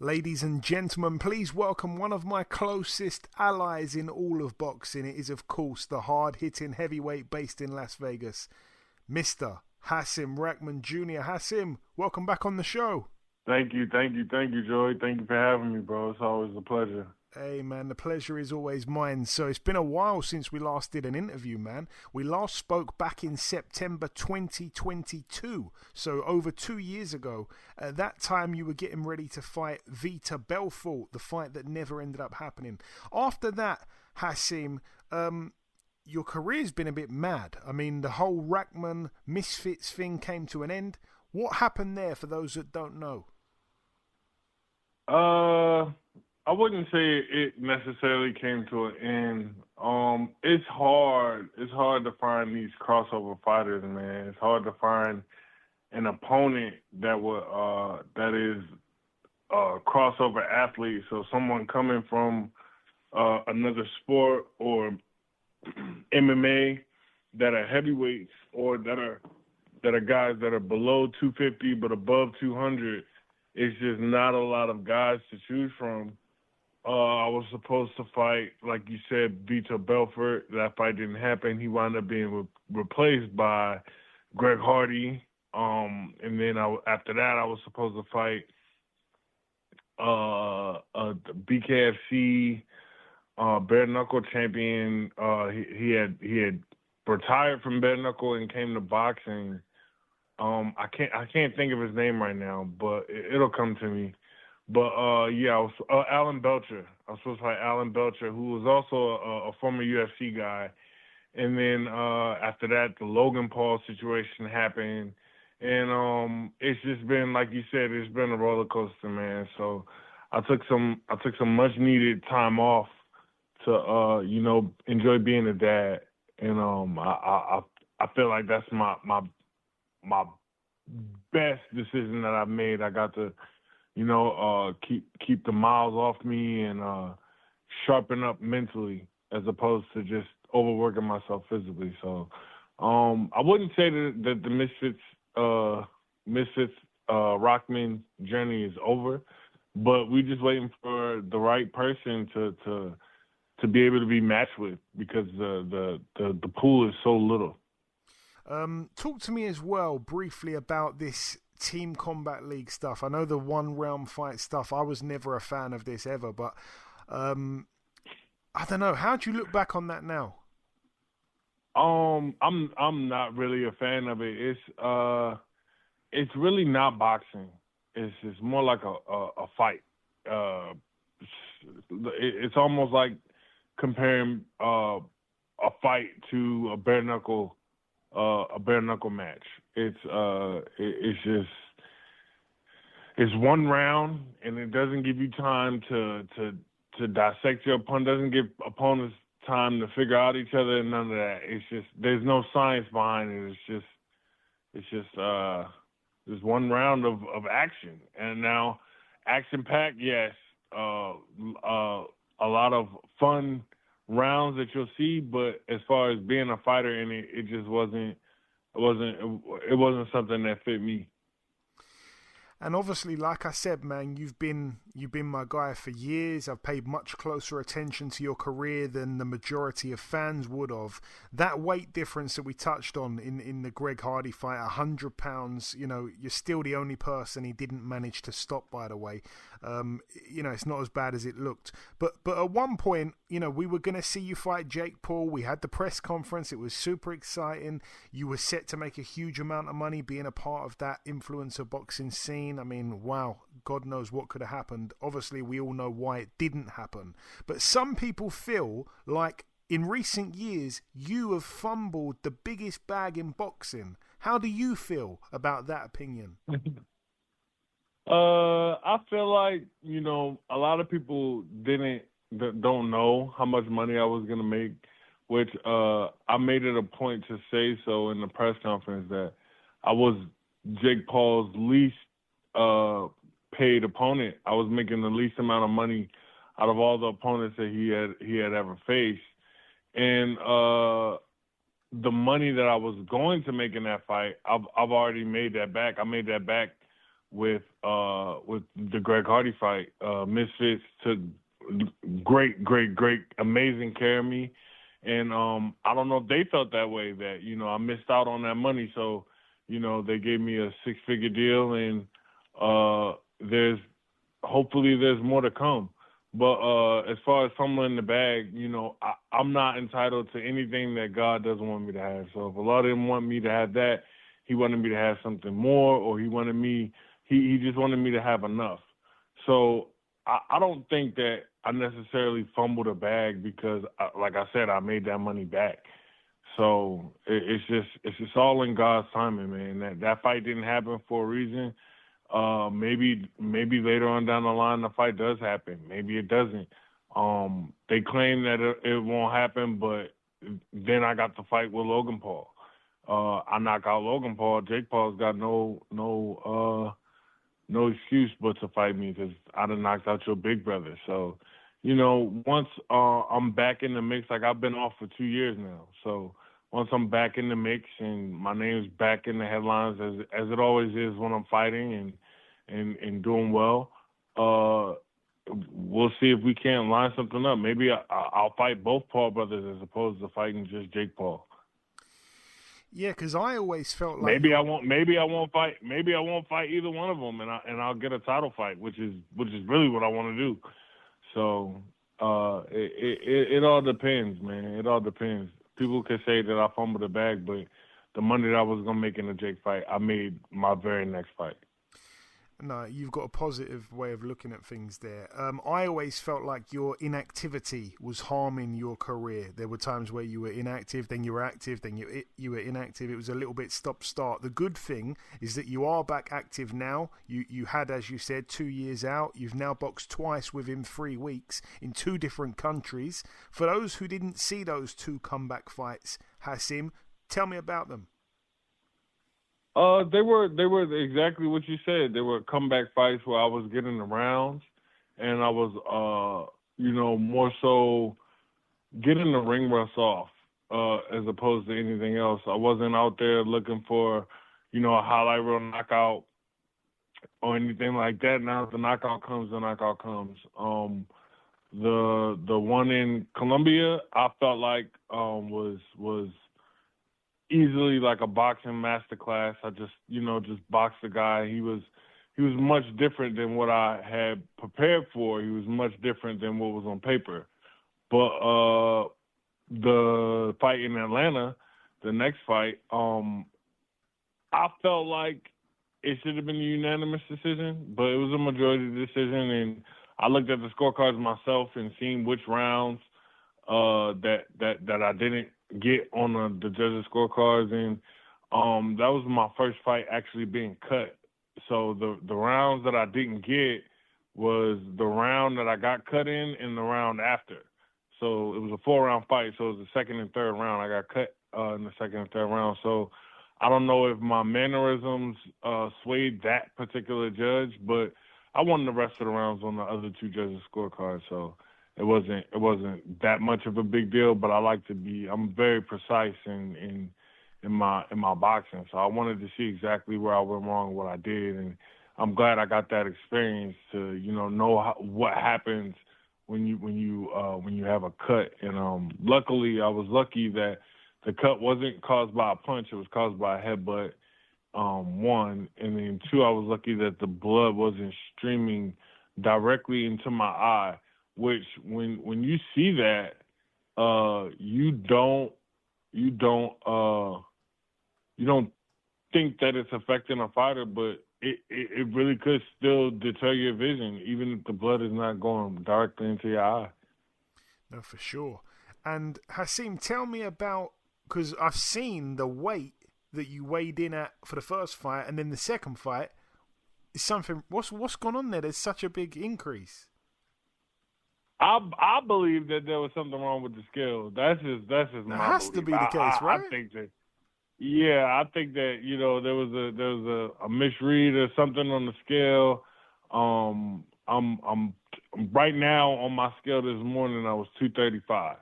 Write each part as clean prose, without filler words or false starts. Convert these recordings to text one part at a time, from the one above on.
Ladies and gentlemen, please welcome one of my closest allies in all of boxing. It is, of course, the hard-hitting heavyweight based in Las Vegas, Mr. Hasim Rahman Jr. Hasim, welcome back on the show. Thank you, Joey. Thank you for having me, bro. It's always a pleasure. Hey, man, the pleasure is always mine. So it's been a while since we last did an interview, man. We last spoke back in September 2022, so over 2 years ago. At that time, you were getting ready to fight Vitor Belfort, the fight that never ended up happening. After that, Hasim, your career's been a bit mad. I mean, the whole Rahman Misfits thing came to an end. What happened there for those that don't know? I wouldn't say it necessarily came to an end. It's hard. It's hard to find these crossover fighters, man. It's hard to find an opponent that is a crossover athlete. So someone coming from another sport or MMA that are heavyweights or that are guys that are below 250 but above 200. It's just not a lot of guys to choose from. I was supposed to fight, like you said, Vitor Belfort. That fight didn't happen. He wound up being replaced by Greg Hardy. And then after that, I was supposed to fight BKFC bare knuckle champion. He had retired from bare knuckle and came to boxing. I can't think of his name right now, but it'll come to me. But I was Alan Belcher. I was supposed to fight Alan Belcher, who was also a former UFC guy. And then after that, the Logan Paul situation happened, and it's just been, like you said, it's been a roller coaster, man. So I took some much needed time off to enjoy being a dad, and I feel like that's my best decision that I've made. I got to keep the miles off me and sharpen up mentally as opposed to just overworking myself physically. So I wouldn't say that the Misfits Rahman journey is over, but we're just waiting for the right person to be able to be matched with, because the pool is so little. Talk to me as well briefly about this Team Combat League stuff. I know the 1 round fight stuff. I was never a fan of this ever, but I don't know. How do you look back on that now? I'm not really a fan of it. It's really not boxing. It's more like a fight. It's almost like comparing a fight to a bare knuckle match. It's 1 round, and it doesn't give you time to dissect your opponent. Doesn't give opponents time to figure out each other, and none of that. It's just, there's no science behind it. It's just 1 round of action, and now action packed. Yes, a lot of fun rounds that you'll see, but as far as being a fighter in it, it just wasn't something that fit me. And obviously, like I said, man, you've been my guy for years. I've paid much closer attention to your career than the majority of fans would have. That weight difference that we touched on in the Greg Hardy fight, 100 pounds, you're still the only person he didn't manage to stop, by the way. It's not as bad as it looked. But at one point, we were going to see you fight Jake Paul. We had the press conference. It was super exciting. You were set to make a huge amount of money being a part of that influencer boxing scene. I mean, wow, God knows what could have happened. Obviously, we all know why it didn't happen. But some people feel like in recent years, you have fumbled the biggest bag in boxing. How do you feel about that opinion? I feel like, a lot of people don't know how much money I was going to make, which I made it a point to say so in the press conference that I was Jake Paul's least paid opponent. I was making the least amount of money out of all the opponents that he had ever faced. And the money that I was going to make in that fight, I've already made that back. I made that back with the Greg Hardy fight. Misfits took great, amazing care of me. And I don't know if they felt that way, that, I missed out on that money. So, they gave me a 6-figure deal, and hopefully there's more to come. But as far as fumbling the bag, I'm not entitled to anything that God doesn't want me to have. So if Allah didn't want me to have that, he wanted me to have something more, or he just wanted me to have enough. So I don't think that I necessarily fumbled a bag because, like I said, I made that money back. So it's just all in God's timing, man. That fight didn't happen for a reason. Maybe later on down the line the fight does happen. Maybe it doesn't. They claim that it won't happen, but then I got to fight with Logan Paul. I knock out Logan Paul. Jake Paul's got no excuse but to fight me because I done knocked out your big brother. So, once I'm back in the mix, like I've been off for 2 years now. So once I'm back in the mix and my name's back in the headlines as it always is when I'm fighting and doing well, we'll see if we can't line something up. Maybe I'll fight both Paul brothers as opposed to fighting just Jake Paul. Yeah, because I always felt like maybe I won't fight either one of them, and I'll get a title fight, which is really what I want to do. So it all depends, man. It all depends. People could say that I fumbled the bag, but the money that I was gonna make in the Jake fight, I made my very next fight. No, you've got a positive way of looking at things there. I always felt like your inactivity was harming your career. There were times where you were inactive, then you were active, then you were inactive. It was a little bit stop-start. The good thing is that you are back active now. You had, as you said, 2 years out. You've now boxed twice within 3 weeks in 2 different countries. For those who didn't see those 2 comeback fights, Hasim, tell me about them. They were exactly what you said. They were comeback fights where I was getting the rounds, and I was, more so getting the ring rust off, as opposed to anything else. I wasn't out there looking for, a highlight reel knockout or anything like that. Now if the knockout comes, the knockout comes. The one in Colombia, I felt like was easily like a boxing masterclass. I just boxed the guy. He was much different than what I had prepared for. He was much different than what was on paper. But the fight in Atlanta, the next fight, I felt like it should have been a unanimous decision, but it was a majority decision. And I looked at the scorecards myself and seen which rounds that I didn't get on the judges' scorecards, and that was my first fight actually being cut. So the rounds that I didn't get was the round that I got cut in and the round after. So it was a 4-round fight. So it was the second and third round. I got cut in the second and third round. So I don't know if my mannerisms swayed that particular judge, but I won the rest of the rounds on the other 2 judges' scorecards. So it wasn't that much of a big deal, but I'm very precise in my boxing. So I wanted to see exactly where I went wrong, what I did, and I'm glad I got that experience to know what happens when you have a cut. And luckily, I was lucky that the cut wasn't caused by a punch; it was caused by a headbutt. 1, and then 2, I was lucky that the blood wasn't streaming directly into my eye. Which when you see that, you don't think that it's affecting a fighter, but it really could still deter your vision, even if the blood is not going directly into your eye. No, for sure. And Hasim, tell me about, because I've seen the weight that you weighed in at for the first fight, and then the second fight is something. What's gone on there? There's such a big increase. I believe that there was something wrong with the scale. That's just my belief. That has to be the case, right? I think that. Yeah, I think that there was a misread or something on the scale. I'm right now on my scale this morning. I was 235.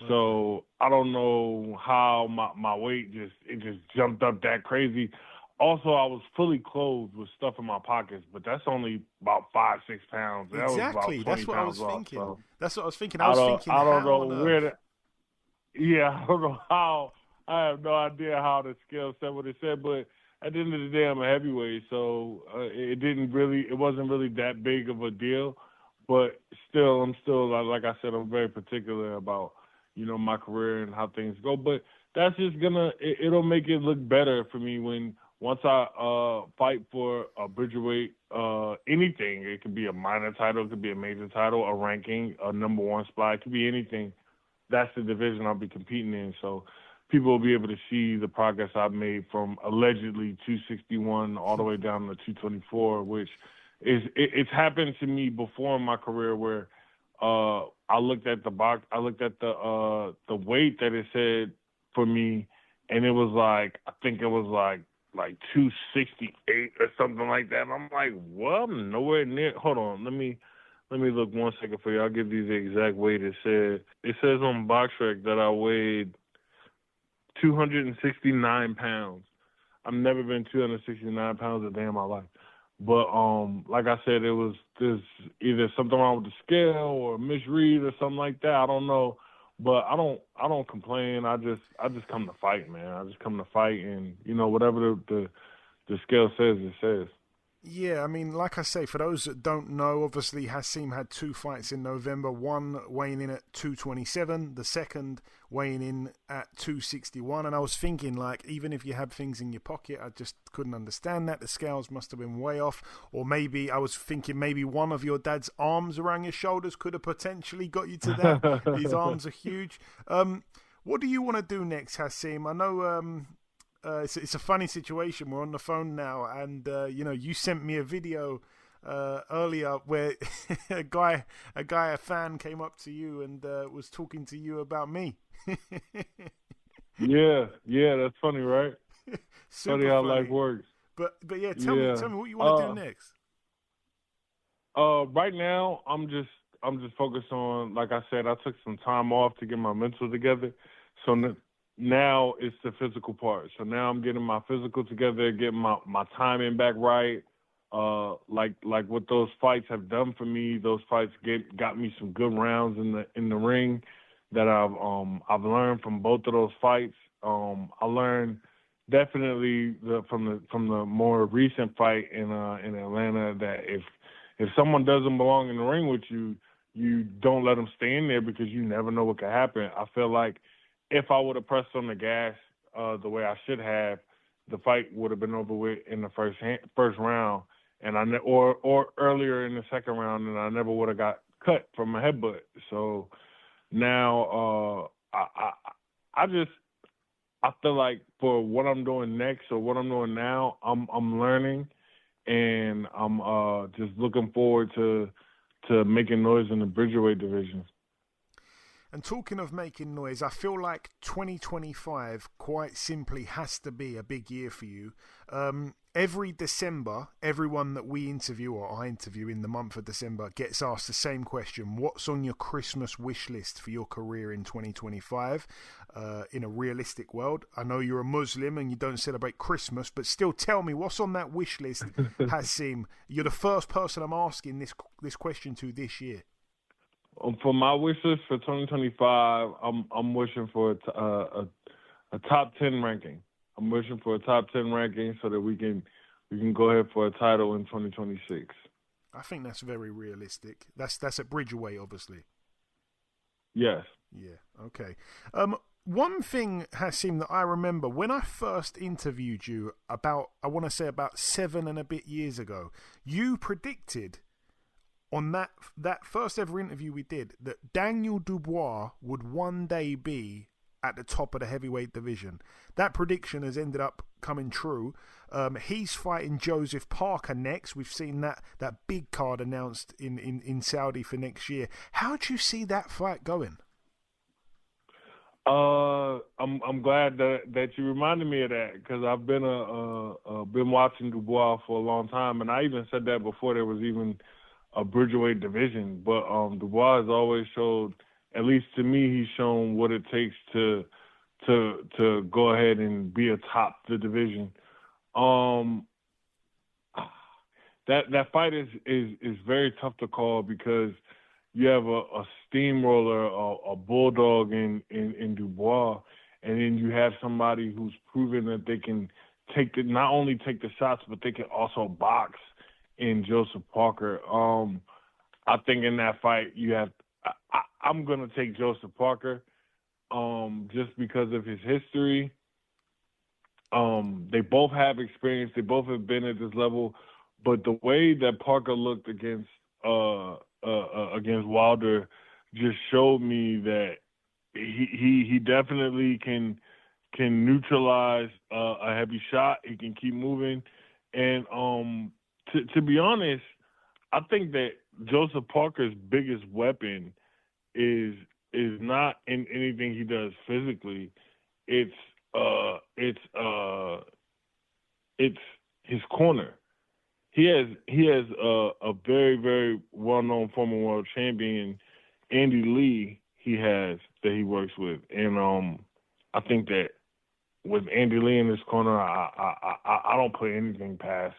So I don't know how my weight just jumped up that crazy. also I was fully clothed with stuff in my pockets, but that's only about 5-6 pounds. That was about 20 That's what I was pounds off. thinking. So That's what I was thinking. I don't how know on where earth? I don't know how. I have no idea how the scale said what it said, but at the end of the day, I'm a heavyweight, so it wasn't really that big of a deal. But still, I'm still like I said, I'm very particular about my career and how things go. But that's just it'll make it look better for me once I fight for a Bridgerweight, anything. It could be a minor title, it could be a major title, a ranking, a number one spot, it could be anything. That's the division I'll be competing in. So people will be able to see the progress I've made from allegedly 261 all the way down to 224, which it's happened to me before in my career where I looked at the weight that it said for me, and it was like, I think it was like 268 or something like that. And I'm like, well, I'm nowhere near. Hold on, let me look 1 second for you. I'll give you the exact weight it said. It says on BoxHard that I weighed 269 pounds. I've never been 269 pounds a day in my life. But like I said, there's either something wrong with the scale or a misread or something like that. I don't know. But I don't complain. I just come to fight, man. I just come to fight, and whatever the scale says, it says. Yeah, I mean, like I say, for those that don't know, obviously Hasim had 2 fights in November, one weighing in at 227, the second weighing in at 261, and I was thinking, like, even if you had things in your pocket, I just couldn't understand that. The scales must have been way off, or maybe I was thinking maybe one of your dad's arms around your shoulders could have potentially got you to that. His arms are huge. What do you want to do next, Hasim? I know... it's a funny situation. We're on the phone now, and you sent me a video earlier where a fan came up to you and was talking to you about me. yeah, that's funny, right? Funny how life works. But yeah, tell me what you want to do next. Right now, I'm just focused on, like I said, I took some time off to get my mental together, so. Now it's the physical part. So now I'm getting my physical together, getting my timing back right. Like what those fights have done for me. Those fights got me some good rounds in the ring that I've learned from both of those fights. I learned definitely from the more recent fight in Atlanta that if someone doesn't belong in the ring with you, you don't let them stay in there because you never know what could happen. I feel like if I would have pressed on the gas the way I should have, the fight would have been over with in the first round, and or earlier in the second round, and I never would have got cut from a headbutt. So now I feel like for what I'm doing next or what I'm doing now, I'm learning, and I'm just looking forward to making noise in the Bridgerweight division. And talking of making noise, I feel like 2025 quite simply has to be a big year for you. Every December, everyone that we interview or I interview in the month of December gets asked the same question. What's on your Christmas wish list for your career in 2025 in a realistic world? I know you're a Muslim and you don't celebrate Christmas, but still tell me, what's on that wish list, Hasim? You're the first person I'm asking this question to this year. For my wish list for 2025, I'm wishing for a top 10 ranking. I'm wishing for a top 10 ranking so that we can go ahead for a title in 2026. I think that's very realistic. That's at Bridgerweight, obviously. Yes. Yeah. Okay. One thing, Hasim, that I remember when I first interviewed you about 7 and a bit years ago, you predicted on that first ever interview we did that Daniel Dubois would one day be at the top of the heavyweight division. That prediction has ended up coming true. He's fighting Joseph Parker next. We've seen that big card announced in Saudi for next year. How do you see that fight going? I'm glad that you reminded me of that because I've been been watching Dubois for a long time, and I even said that before there was even a Bridgerweight division. But Dubois has always showed, at least to me, he's shown what it takes to go ahead and be atop the division. Um, that fight is very tough to call because you have a steamroller, a bulldog in Dubois, and then you have somebody who's proven that they can not only take the shots, but they can also box in Joseph Parker. I think in that fight I'm gonna take Joseph Parker, just because of his history. They both have experience. They both have been at this level, but the way that Parker looked against Wilder just showed me that he definitely can neutralize a heavy shot. He can keep moving, and to be honest, I think that Joseph Parker's biggest weapon is not in anything he does physically. It's his corner. He has a very, very well-known former world champion, Andy Lee. He has that he works with, and I think that with Andy Lee in his corner, I don't put anything past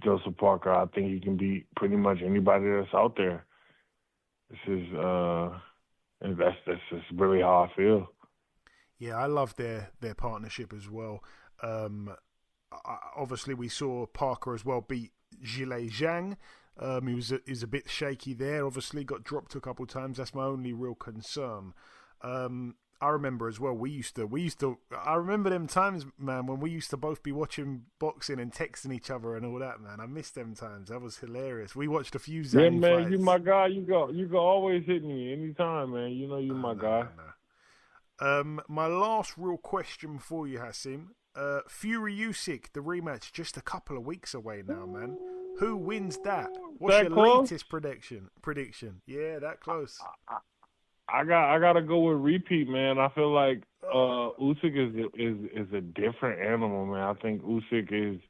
Joseph Parker. I think he can beat pretty much anybody that's out there. This is that's just really how I feel. Yeah, I love their partnership as well. Obviously, we saw Parker as well beat Zhilei Zhang. He was a bit shaky there. Obviously, got dropped a couple of times. That's my only real concern. I remember as well. We used to. I remember them times, man, when we used to both be watching boxing and texting each other and all that, man. I miss them times. That was hilarious. We watched a few Zhang Yeah, man, fights. you my guy. You go always hit me anytime, man. You know you my guy. My last real question for you, Hasim. Fury Usyk, the rematch, just a couple of weeks away now, man. Who wins that? What's your latest prediction? Yeah, that close. I gotta go with repeat, man. I feel like Usyk is a different animal, man. I think Usyk is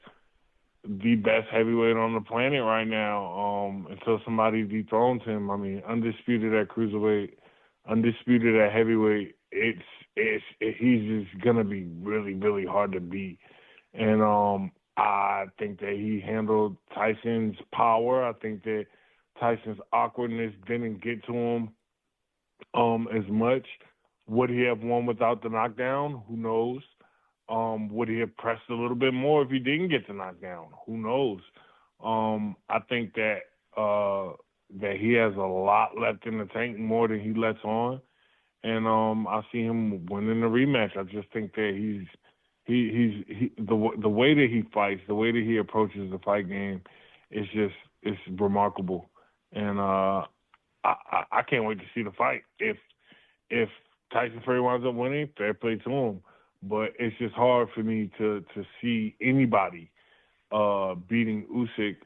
the best heavyweight on the planet right now. Until somebody dethrones him. I mean, undisputed at cruiserweight, undisputed at heavyweight. He's just gonna be really, really hard to beat. And I think that he handled Tyson's power. I think that Tyson's awkwardness didn't get to him as much. Would he have won without the knockdown? Who knows? Would he have pressed a little bit more if he didn't get the knockdown? Who knows? I think that that he has a lot left in the tank, more than he lets on. And I see him winning the rematch. I just think that the way that he fights, the way that he approaches the fight game, it's remarkable. And I can't wait to see the fight. If Tyson Fury winds up winning, fair play to him. But it's just hard for me to see anybody beating Usyk.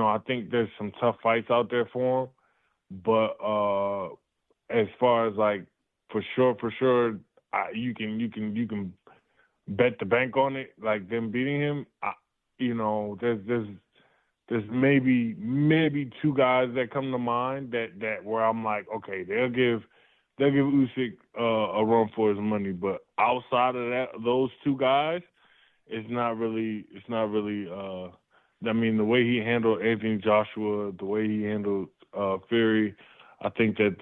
I think there's some tough fights out there for him, but as far as like for sure, you can bet the bank on it. Like them beating him, there's maybe two guys that come to mind that where I'm like, okay, they'll give Usyk a run for his money. But outside of that, those two guys, it's not really. I mean, the way he handled Anthony Joshua, the way he handled Fury, I think that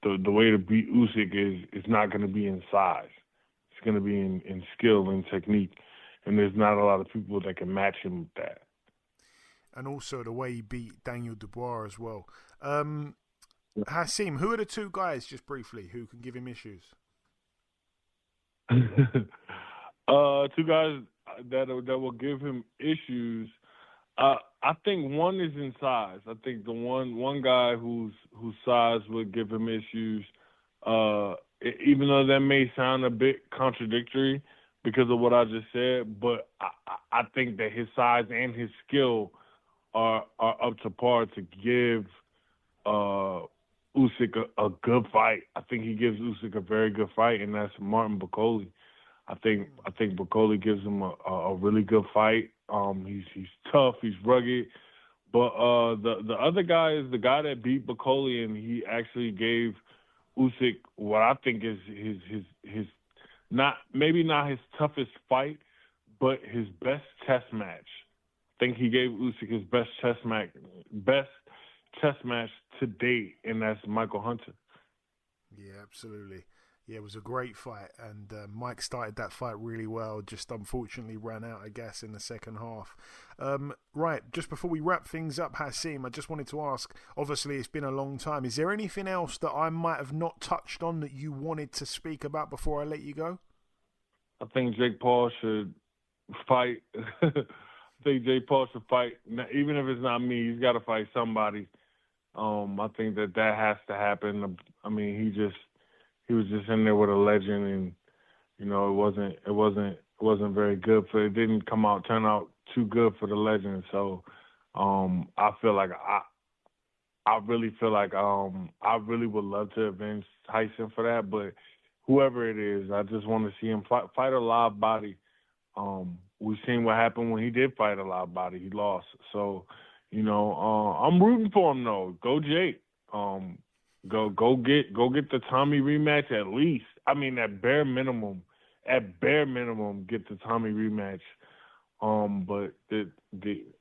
the way to beat Usyk is not going to be in size. It's going to be in skill and technique, and there's not a lot of people that can match him with that. And also the way he beat Daniel Dubois as well. Hasim, who are the two guys, just briefly, who can give him issues? Two guys that will give him issues. I think one is in size. I think the one guy whose size would give him issues, even though that may sound a bit contradictory because of what I just said, but I think that his size and his skill are up to par to give Usyk a good fight. I think he gives Usyk a very good fight, and that's Martin Bakole. I think Bakole gives him a really good fight. He's tough, he's rugged, but the other guy is the guy that beat Bakole, and he actually gave Usyk what I think is his not his toughest fight, but his best chess match. I think he gave Usyk his best chess match to date, and that's Michael Hunter. Yeah, absolutely. Yeah, it was a great fight, and Mike started that fight really well, just unfortunately ran out of gas in the second half. Right, just before we wrap things up, Hasim, I just wanted to ask, obviously it's been a long time, is there anything else that I might have not touched on that you wanted to speak about before I let you go? I think Jake Paul should fight. I think Jake Paul should fight. Even if it's not me, he's got to fight somebody. I think that has to happen. I mean, he was just in there with a legend, and it wasn't very good for. It didn't turn out too good for the legend. So, I feel like I really would love to avenge Tyson for that, but whoever it is, I just want to see him fight a live body. We've seen what happened when he did fight a live body. He lost. So, I'm rooting for him though. Go Jake. Go get the Tommy rematch at least. I mean, at bare minimum, get the Tommy rematch. But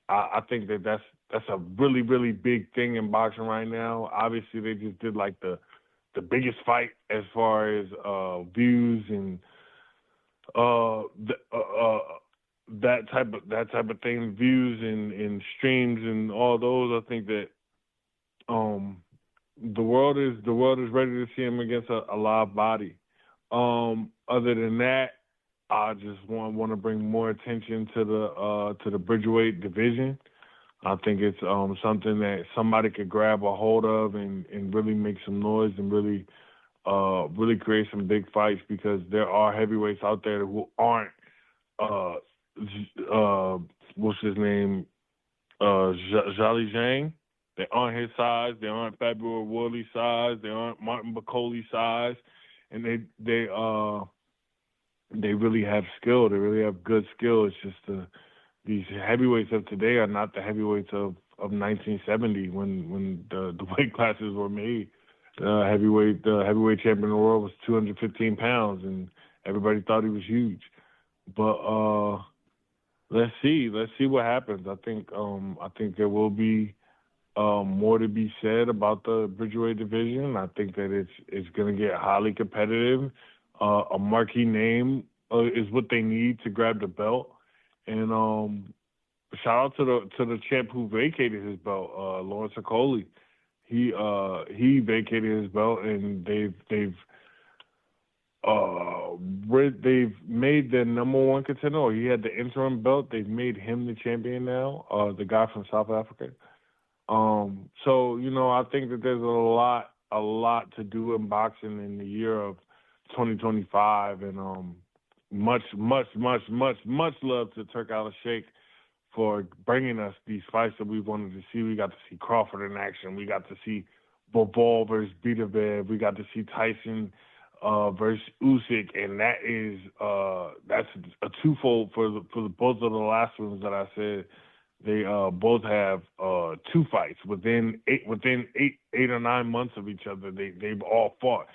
I think that's a really, really big thing in boxing right now. Obviously, they just did like the biggest fight as far as views and that type of thing, views and streams and all those. I think that the world is ready to see him against a live body. Other than that, I just want to bring more attention to the Bridgerweight division. I think it's something that somebody could grab a hold of and really make some noise and really create some big fights, because there are heavyweights out there who aren't what's his name, Zhali Zhang. They aren't his size. They aren't Fabio Woodley size. They aren't Martin Bacoli size, and they really have skill. They really have good skill. It's just these heavyweights of today are not the heavyweights of 1970 when the weight classes were made. The heavyweight champion of the world was 215 pounds, and everybody thought he was huge. But let's see what happens. I think there will be more to be said about the Bridgerweight division. I think that it's going to get highly competitive. A marquee name is what they need to grab the belt. And shout out to the champ who vacated his belt, Lawrence Okoli. He vacated his belt, and they've made the number one contender. Or he had the interim belt. They've made him the champion now. The guy from South Africa. So I think that there's a lot to do in boxing in the year of 2025, and much love to Turk Al-Sheikh for bringing us these fights that we wanted to see. We got to see Crawford in action. We got to see Bivol versus Bitabev. We got to see Tyson versus Usyk, and that's a twofold for both of the last ones that I said. They both have two fights within eight or 9 months of each other. They've all fought,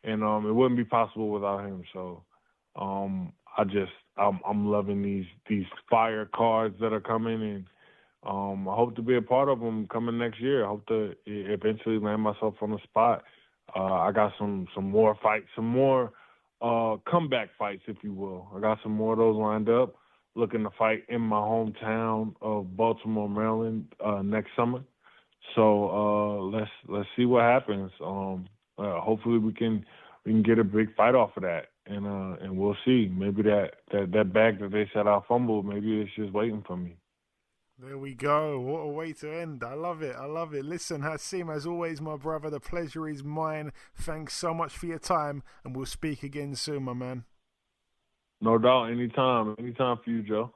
and it wouldn't be possible without him. So I'm loving these fire cards that are coming, and I hope to be a part of them coming next year. I hope to eventually land myself on the spot. I got some more fights, some more comeback fights, if you will. I got some more of those lined up. Looking to fight in my hometown of Baltimore, Maryland, next summer. So let's see what happens. Hopefully we can get a big fight off of that, and we'll see. Maybe that bag that they said I fumbled, maybe it's just waiting for me. There we go. What a way to end. I love it. Listen, Hasim, as always, my brother, the pleasure is mine. Thanks so much for your time, and we'll speak again soon, my man. No doubt. Anytime for you, Joe.